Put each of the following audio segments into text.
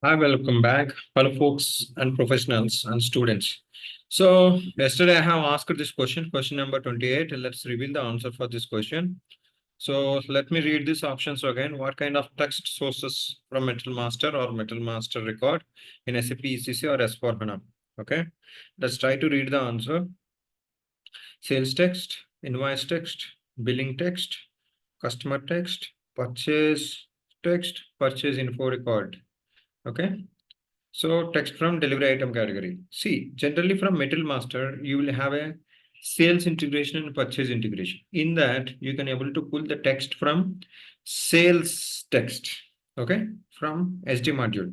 Hi, welcome back, fellow folks and professionals and students. So yesterday I have asked this question number 28. Let's reveal the answer for this question. So let me read these options again. What kind of text sources from Metal Master or Metal Master record in SAP ECC or S4 HANA? Okay, let's try to read the answer. Sales text, invoice text, billing text, customer text, purchase info record. Okay. So text from delivery item category. See, generally from Metal Master, you will have a sales integration and purchase integration. In that, you can able to pull the text from sales text, okay, from SD module.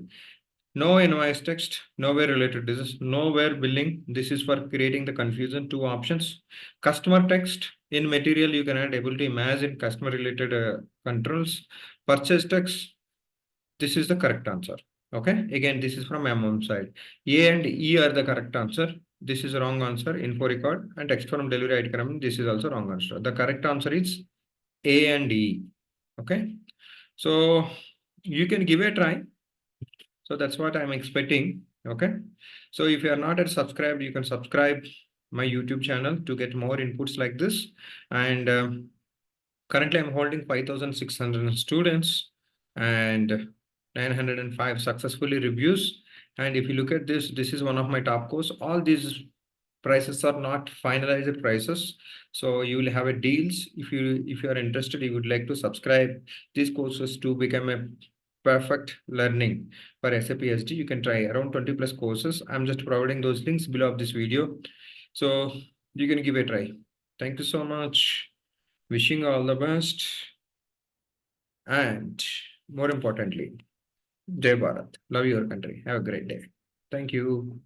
No invoice text, nowhere related to this, nowhere billing. This is for creating the confusion. Two options. Customer text in material, you cannot able to imagine customer related controls. Purchase text, this is the correct answer. Okay, again, this is from MM side. A and E are the correct answer. This is wrong answer. Info record and text from delivery item. This is also wrong answer. The correct answer is A and E. Okay, so you can give a try. So that's what I'm expecting. Okay, so if you are not yet subscribed, you can subscribe my YouTube channel to get more inputs like this. And currently, I'm holding 5,600 students and 905 successfully reviews. And if you look at this, this is one of my top course. All these prices are not finalized prices, so you will have a deals. If you are interested, you would like to subscribe these courses to become a perfect learning for SAP SD. You can try around 20 plus courses. I'm just providing those links below of this video, so you can give a try. Thank you so much. Wishing you all the best. And more importantly, Jai Bharat. Love your country. Have a great day. Thank you.